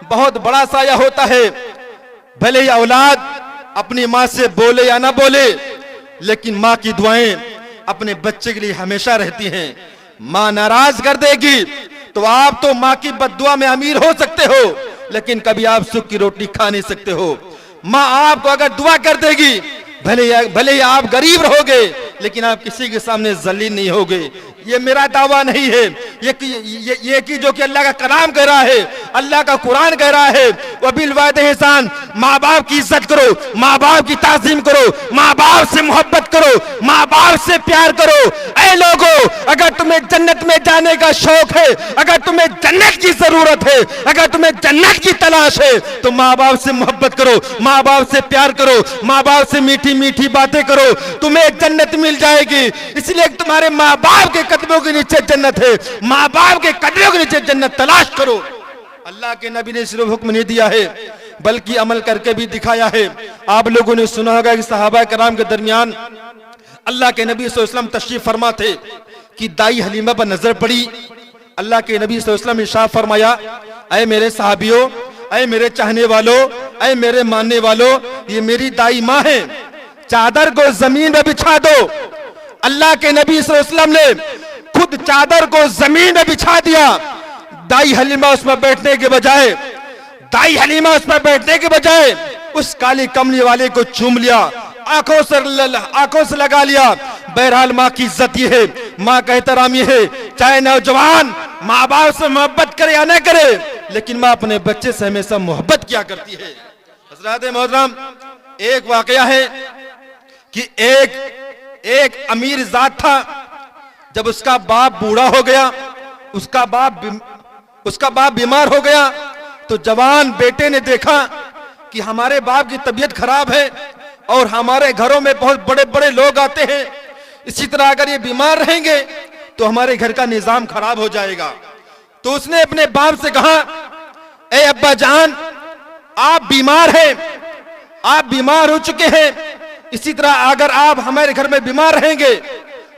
बहुत बड़ा साया होता है। भले ही औलाद अपनी माँ से बोले या ना बोले, लेकिन माँ की दुआएं अपने बच्चे के लिए हमेशा रहती हैं। माँ नाराज कर देगी तो आप तो माँ की बद्दुआ में अमीर हो सकते हो, लेकिन कभी आप सुख की रोटी खा नहीं सकते हो। माँ आपको अगर दुआ कर देगी, भले ही आप गरीब रहोगे, लेकिन आप किसी के सामने जलील नहीं होगे। ये मेरा दावा नहीं है, ये कि जो कि अल्लाह का कलाम कह रहा है, अल्लाह का कुरान कह रहा है, वबिल वालिदैन एहसान, माँ बाप की इज्जत करो, माँ बाप की ताज़ीम करो, माँ बाप से मोहब्बत करो, माँ बाप से प्यार करो। ऐ लोगों, अगर तुम्हें जन्नत में जाने का शौक है, अगर तुम्हें जन्नत की जरूरत है, अगर तुम्हें जन्नत की तलाश है, तो माँ बाप से मोहब्बत करो, माँ बाप से प्यार करो, माँ बाप से मीठी मीठी बातें करो, तुम्हें जन्नत मिल जाएगी। इसलिए तुम्हारे माँ बाप के कदमों के नीचे जन्नत है, माँ बाप के कदमों के नीचे जन्नत तलाश करो। अल्लाह के नबी ने सिर्फ हुक्म नहीं दिया है, बल्कि अमल करके भी दिखाया है। आप लोगों ने सुना होगा कि सहाबा कराम के दरमियान अल्लाह के नबी सल्लल्लाहु अलैहि वसल्लम तशरीफ फरमा थे कि दाई हलीमा पर नजर पड़ी। अल्लाह के नबी सल्लल्लाहु अलैहि वसल्लम ने इरशाद फरमाया, ऐ मेरे सहाबियों, ऐ मेरे चाहने वालों, ऐ मेरे मानने वालों, ये मेरी दाई माँ है, चादर को जमीन में बिछा दो। अल्लाह के नबी सल्लल्लाहु अलैहि वसल्लम ने खुद चादर को जमीन में बिछा दिया। दाई हलीमा उसमें बैठने के बजाय, दाई हलीमा उसमें बैठने के बजाय उस काली कमली वाले को चूम लिया, आंखों से लगा लिया। बहरहाल माँ की इज्जत ये है, माँ का एहतराम ये है, चाहे नौजवान माँ बाप से मोहब्बत करे या न करे, लेकिन माँ अपने बच्चे से हमेशा मोहब्बत किया करती है। हज़रात मोहतरम, एक वाकया है कि एक अमीर जात था। जब उसका बाप बूढ़ा हो गया, उसका बाप बीमार हो गया, तो जवान बेटे ने देखा कि हमारे बाप की तबीयत खराब है और हमारे घरों में बहुत बड़े बड़े लोग आते हैं, इसी तरह अगर ये बीमार रहेंगे तो हमारे घर का निजाम खराब हो जाएगा। तो उसने अपने बाप से कहा, ए अब्बा जान, आप बीमार हैं, आप बीमार हो चुके हैं, इसी तरह अगर आप हमारे घर में बीमार रहेंगे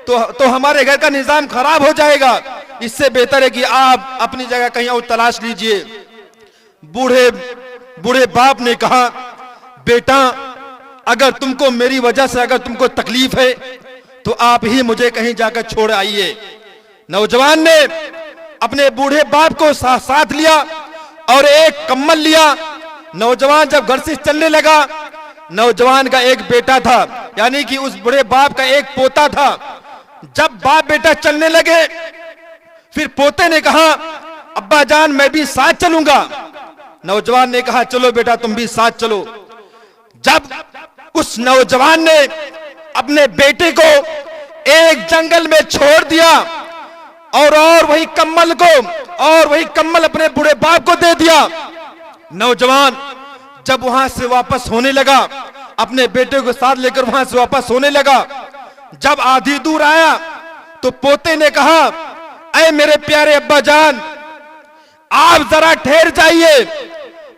तो हमारे घर का निजाम खराब हो जाएगा। इससे बेहतर है कि आप अपनी जगह कहीं और तलाश लीजिए। बूढ़े बाप ने कहा, बेटा, अगर तुमको मेरी वजह से अगर तुमको तकलीफ है तो आप ही मुझे कहीं जाकर छोड़ आइए। नौजवान ने अपने बूढ़े बाप को साथ लिया और एक कम्बल लिया। नौजवान जब घर से चलने लगा, नौजवान का एक बेटा था, यानी कि उस बूढ़े बाप का एक पोता था। जब बाप बेटा चलने लगे, फिर पोते ने कहा, अब्बा जान, मैं भी साथ चलूंगा। नौजवान ने कहा, चलो बेटा, तुम भी साथ चलो। जब उस नौजवान ने अपने बेटे को एक जंगल में छोड़ दिया और वही कम्बल अपने बूढ़े बाप को दे दिया। नौजवान जब वहां से वापस होने लगा, अपने बेटे को साथ लेकर वहां से वापस होने लगा, जब आधी दूर आया तो पोते ने कहा, ऐ मेरे प्यारे अब्बा जान, आप जरा ठहर जाइए,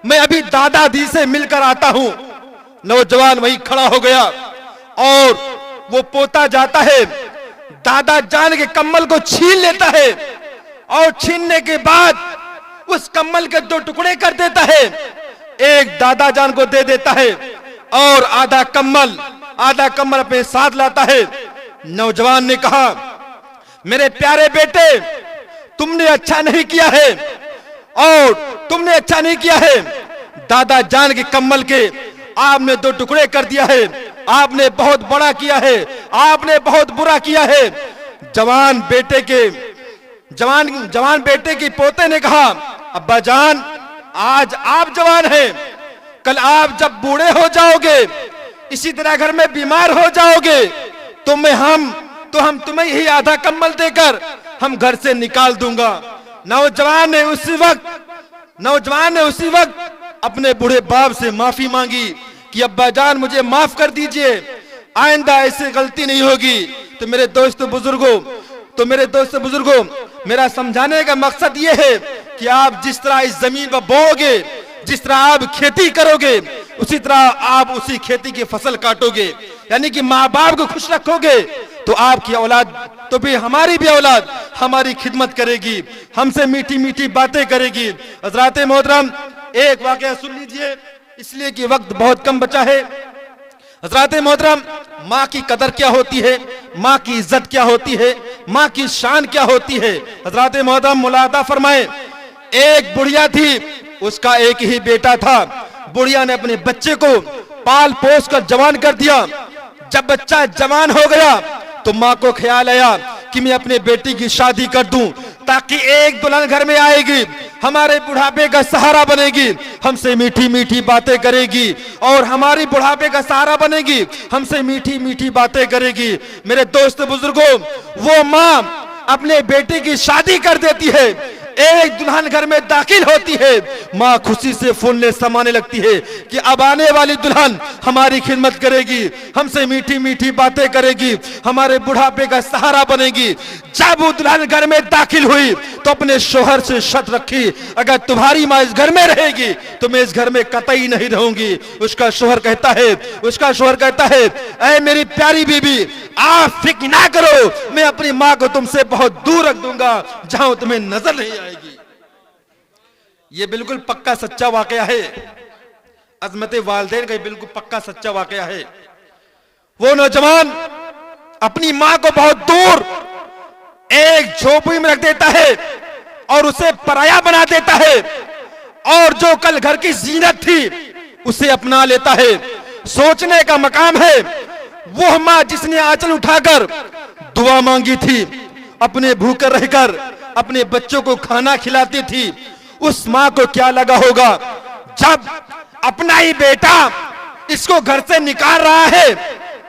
मैं अभी दादाजी से मिलकर आता हूं। नौजवान वहीं खड़ा हो गया और वो पोता जाता है, दादा जान के कम्बल को छीन लेता है और छीनने के बाद उस कम्बल के 2 टुकड़े कर देता है। एक दादा जान को दे देता है और आधा कम्बल अपने साथ लाता है। नौजवान ने कहा, मेरे प्यारे बेटे, तुमने अच्छा नहीं किया है और तुमने अच्छा नहीं किया है। दादा जान के कम्बल के आपने 2 टुकड़े कर दिया है, आपने बहुत बड़ा किया है, आपने बहुत बुरा किया है। जवान बेटे की पोते ने कहा, अब्बा जान, आज आप जवान हैं, कल आप जब बूढ़े हो जाओगे, इसी तरह घर में बीमार हो जाओगे, तो हम तुम्हें यही आधा कम्बल देकर हम घर से निकाल दूंगा। नौजवान ने उसी वक्त अपने बूढ़े बाप से माफी मांगी कि अब्बा जान, मुझे माफ कर दीजिए, आइंदा ऐसी गलती नहीं होगी। तो मेरे दोस्त बुजुर्गों, मेरा समझाने का मकसद ये है कि आप जिस तरह इस जमीन पर बोओगे, जिस तरह आप खेती करोगे, उसी तरह आप उसी खेती की फसल काटोगे। यानी कि माँ बाप को खुश रखोगे तो आपकी औलाद, तो भी हमारी भी औलाद हमारी खिदमत करेगी, हमसे मीठी मीठी बातें करेगी। हज़रात मोहतरम, एक वाकया सुन लीजिए, इसलिए कि वक्त बहुत कम बचा है। हज़रात मोहतरम, माँ की कदर क्या होती है, माँ की इज्जत क्या होती है, माँ की शान क्या होती है। हज़रात मोहतरम मुलादा फरमाए, एक बुढ़िया थी, उसका एक ही बेटा था। बुढ़िया ने अपने बच्चे को पाल पोस कर जवान कर दिया। जब बच्चा जवान हो गया तो माँ को ख्याल आया कि मैं अपने बेटी की शादी कर दूं, ताकि एक दुल्हन घर में आएगी, हमारे बुढ़ापे का सहारा बनेगी, हमसे मीठी मीठी बातें करेगी, और हमारी बुढ़ापे का सहारा बनेगी, हमसे मीठी मीठी बातें करेगी। मेरे दोस्त बुजुर्गों, वो माँ अपने बेटे की शादी कर देती है, एक दुल्हन घर में दाखिल होती है, माँ खुशी से फूलने समाने लगती है कि अब आने वाली दुल्हन हमारी खिदमत करेगी, हमसे मीठी मीठी बातें करेगी, हमारे बुढ़ापे का सहारा बनेगी। जब वो दुल्हन घर में दाखिल हुई तो अपने शोहर से शर्त रखी, अगर तुम्हारी माँ इस घर में रहेगी तो मैं इस घर में कतई नहीं रहूंगी। उसका शोहर कहता है, ऐ मेरी प्यारी बीबी, आप फिक्र ना करो, मैं अपनी माँ को तुमसे बहुत दूर रख दूंगा, जहां तुम्हें नजर नहीं आएगी। ये बिल्कुल पक्का सच्चा वाकया है, अजमत वालिदैन का बिल्कुल पक्का सच्चा वाकया है। वो नौजवान अपनी माँ को बहुत दूर एक झोपड़ी में रख देता है और उसे पराया बना देता है, और जो कल घर की जीनत थी उसे अपना लेता है। सोचने का मकाम है, वो माँ जिसने आंचल उठाकर दुआ मांगी थी, अपने भूखे रहकर अपने बच्चों को खाना खिलाती थी, उस माँ को क्या लगा होगा जब अपना ही बेटा इसको घर से निकाल रहा है,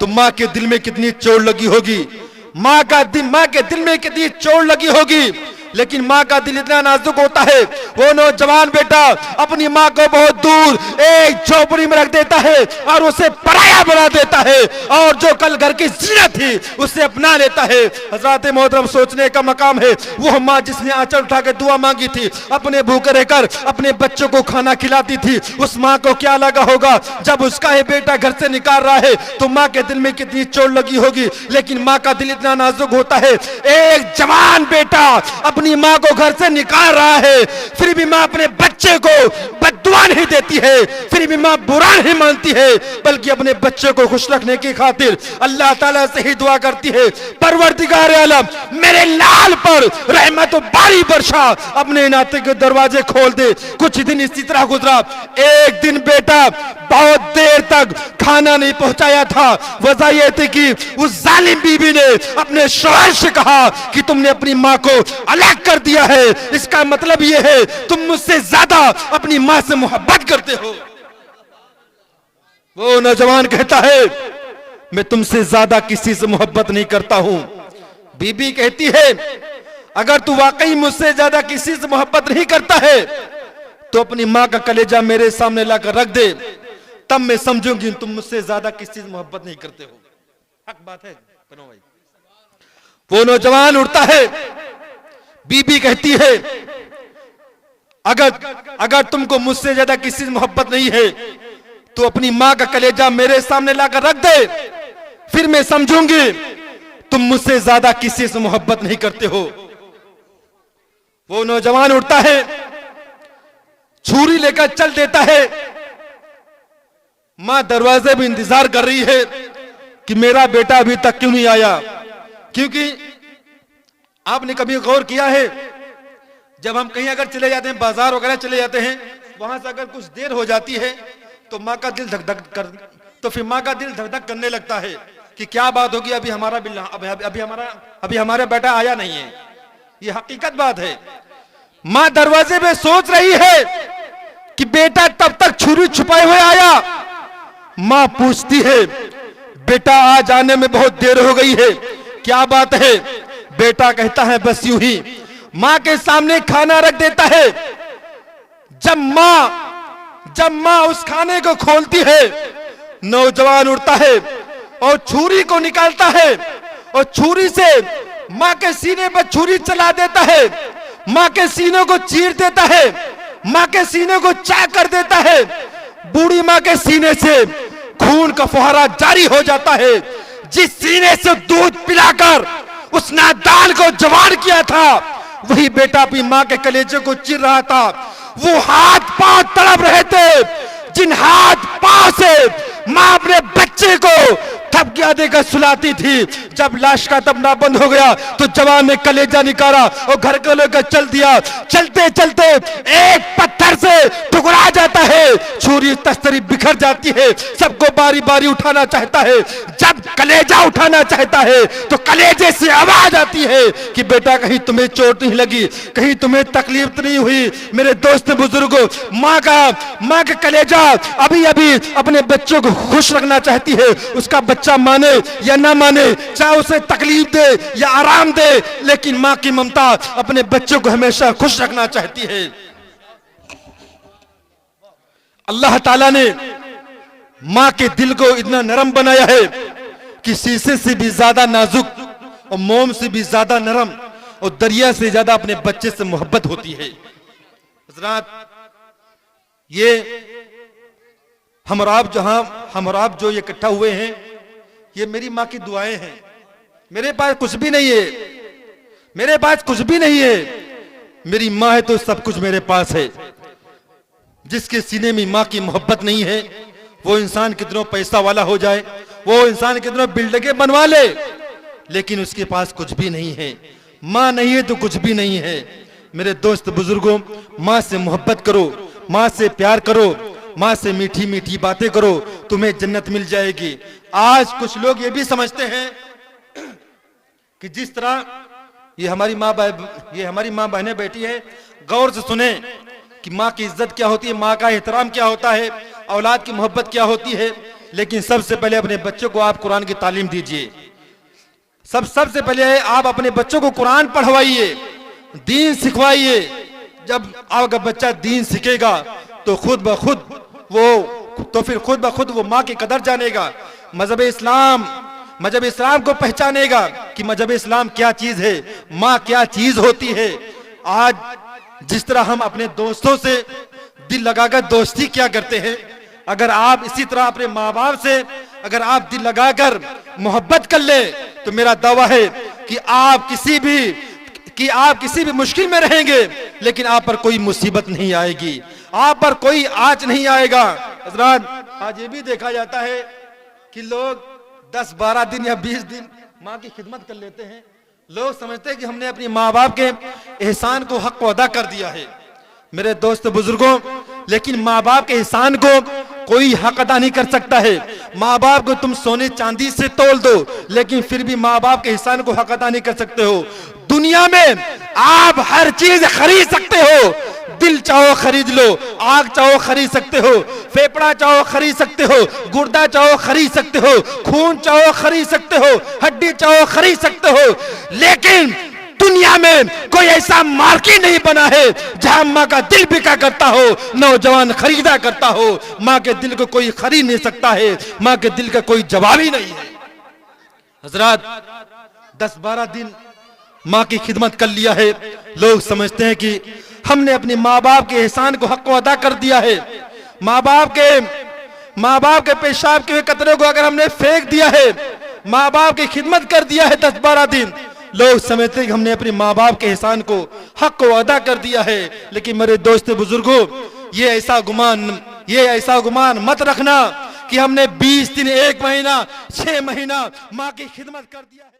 तो माँ के दिल में कितनी चोट लगी होगी, माँ के दिल में कितनी चोट लगी होगी। लेकिन माँ का दिल इतना नाजुक होता है, वो नौजवान बेटा अपनी माँ को बहुत दूर एक झोपड़ी में रख देता है और उसे पराया बना देता है, और जो कल घर की जीनत थी उसे अपना लेता है। हज़रात मोहतरम, सोचने का मकाम है, वो माँ जिसने आंचल उठा के दुआ मांगी थी, अपने भूखे रहकर अपने बच्चों को खाना खिलाती थी, उस माँ को क्या लगा होगा जब उसका ही बेटा घर से निकाल रहा है, तो माँ के दिल में कितनी चोट लगी होगी। लेकिन माँ का दिल इतना नाजुक होता है, एक जवान बेटा अपनी माँ को घर से निकाल रहा है, फिर भी माँ अपने बच्चे को बद्दुआ नहीं देती है, फिर भी माँ बुरा नहीं मानती है, बल्कि अपने बच्चे को खुश रखने की खातिर अल्लाह ताला से ही दुआ करती है, परवरदिगार आलम मेरे लाल पर रहमत बारी बरसा, अपने नाते के दरवाजे खोल दे। कुछ दिन इसी तरह गुजरा। एक दिन बेटा बहुत देर तक खाना नहीं पहुंचाया था। वजह यह थी कि उस जालिम बीबी ने अपने शौहर से कहा कि तुमने अपनी माँ को अलग कर दिया है, इसका मतलब यह है तुम मुझसे ज्यादा अपनी माँ से मोहब्बत करते हो। वो नौजवान कहता है, मैं तुमसे ज्यादा किसी से मोहब्बत नहीं करता हूं। बीबी कहती है, अगर तू वाकई मुझसे ज्यादा किसी से मोहब्बत नहीं करता है तो अपनी माँ का कलेजा मेरे सामने लाकर रख दे, तब मैं समझूंगी तुम मुझसे ज्यादा किसी से मोहब्बत नहीं करते हो। हक बात है भाई। वो नौजवान उठता है, बीबी कहती है, अगर तुमको मुझसे ज्यादा किसी से मोहब्बत नहीं है तो अपनी माँ का कलेजा मेरे सामने लाकर रख दे, फिर मैं समझूंगी तुम मुझसे ज्यादा किसी से मोहब्बत नहीं करते हो। वो नौजवान उठता है, छुरी लेकर चल देता है। मां दरवाजे में इंतजार कर रही है कि मेरा बेटा अभी तक क्यों नहीं आया, क्योंकि आपने कभी गौर किया है, जब हम कहीं अगर चले जाते हैं, बाजार वगैरह चले जाते हैं, वहां से अगर कुछ देर हो जाती है तो माँ का दिल धक धक करने लगता है कि क्या बात होगी, अभी हमारा बेटा आया नहीं है। ये हकीकत बात है। माँ दरवाजे में सोच रही है कि बेटा तब तक छुरी छुपाए हुए आया। माँ पूछती है, बेटा आज आने में बहुत देर हो गई है, क्या बात है? बेटा कहता है, बस यूं ही। माँ के सामने खाना रख देता है। जब माँ उस खाने को खोलती है, नौजवान उठता है और छुरी को निकालता है और छुरी से माँ के सीने पर छुरी चला देता है, माँ के सीने को चीर देता है, माँ के सीने को चाक कर देता है। बूढ़ी माँ के सीने से खून का फुहारा जारी हो जाता है। जिस सीने से दूध पिलाकर उस नादान को जवान किया था, वही बेटा अपनी माँ के कलेजे को चीर रहा था। वो हाथ पांव तड़प रहे थे जिन हाथ पांव से मां अपने बच्चे को थपकियां देकर सुलाती थी। जब लाश का दफना बंद हो गया तो जवान ने कलेजा निकाला और घर को लेकर चल दिया। चलते चलते एक पत्थर से टुकड़ा जाता है, छुरी तस्तरी बिखर जाती है, सबको बारी बारी उठाना चाहता है। जब कलेजा उठाना चाहता है तो कलेजे से आवाज आती है कि बेटा कहीं तुम्हें चोट नहीं लगी, कहीं तुम्हें तकलीफ नहीं हुई। मेरे दोस्त बुजुर्गों, माँ का कलेजा अभी अभी अपने बच्चों को खुश रखना चाहती है। उसका बच्चा माने या ना माने, चाहे उसे तकलीफ दे या आराम दे, लेकिन मां की ममता अपने बच्चों को हमेशा खुश रखना चाहती है। अल्लाह ताला ने मां के दिल को इतना नरम बनाया है कि शीशे से भी ज्यादा नाजुक और मोम से भी ज्यादा नरम और दरिया से ज्यादा अपने बच्चे से मोहब्बत होती है। हज़रात, ये हम और आप जो इकट्ठा हुए हैं, ये मेरी माँ की दुआएं हैं। मेरे पास कुछ भी नहीं है, मेरे पास कुछ भी नहीं है। मेरी माँ है तो सब कुछ मेरे पास है। जिसके सीने में माँ की मोहब्बत नहीं है, वो इंसान कितना पैसा वाला हो जाए, वो इंसान कितना बिल्डिंगें बनवा ले, लेकिन उसके पास कुछ भी नहीं है। माँ नहीं है तो कुछ भी नहीं है। मेरे दोस्त बुजुर्गों, माँ से मोहब्बत करो, माँ से प्यार करो, माँ से मीठी मीठी बातें करो, तुम्हें जन्नत मिल जाएगी। आज कुछ लोग ये भी समझते हैं कि जिस तरह ये हमारी माँ बहनें बैठी है, गौर से सुने कि माँ की इज्जत क्या होती है, माँ का एहतराम क्या होता है, औलाद की मोहब्बत क्या होती है। लेकिन सबसे पहले अपने बच्चों को आप कुरान की तालीम दीजिए। सबसे पहले आप अपने बच्चों को कुरान पढ़वाइए, दीन सिखवाइए। जब आपका बच्चा दीन सीखेगा तो खुद ब खुद वो माँ की कदर जानेगा, मजहब इस्लाम को पहचानेगा कि मजहब इस्लाम क्या चीज है, माँ क्या चीज होती है। आज जिस तरह हम अपने दोस्तों से दिल लगाकर दोस्ती क्या करते हैं, अगर आप इसी तरह अपने माँ बाप से अगर आप दिल लगाकर मोहब्बत कर ले तो मेरा दावा है कि आप किसी भी मुश्किल में रहेंगे, लेकिन आप पर कोई मुसीबत नहीं आएगी, आप पर कोई आँच नहीं आएगा। हज़रात, आज ये भी देखा जाता है कि लोग 10-12 दिन या 20 दिन माँ की खिदमत कर लेते हैं। लोग समझते हैं कि हमने अपनी माँ बाप के एहसान को हक को अदा कर दिया है। मेरे दोस्त बुजुर्गों, लेकिन माँ बाप के एहसान को कोई हक अदा नहीं कर सकता है। माँ बाप को तुम सोने चांदी से तोल दो, लेकिन फिर भी माँ बाप के एहसान को हक अदा नहीं कर सकते हो। दुनिया में आप हर चीज खरीद सकते हो, दिल चाहो खरीद लो, आग चाहो खरीद सकते हो, फेफड़ा चाहो खरीद सकते हो, गुर्दा चाहो खरीद सकते हो, खून चाहो खरीद सकते हो, हड्डी चाहो खरीद सकते हो, लेकिन दुनिया में कोई ऐसा मार्केट नहीं बना है जहां माँ का दिल बिका करता हो, नौजवान खरीदा करता हो। माँ के दिल को कोई खरीद नहीं सकता है, माँ के दिल का कोई जवाब ही नहीं है। हजरात, 10-12 दिन माँ की खिदमत कर लिया है, लोग समझते हैं कि हमने अपने माँ बाप के एहसान को हक को अदा कर दिया है। माँ बाप के पेशाब के कतरे को अगर हमने फेंक दिया है, माँ बाप की खिदमत कर दिया है 10-12 दिन, लोग समझते हैं कि हमने अपने माँ बाप के एहसान को हक को अदा कर दिया है। लेकिन मेरे दोस्त बुजुर्गों, ये ऐसा गुमान मत रखना कि हमने 20 दिन, 1 महीना, 6 महीना माँ की खिदमत कर दिया है।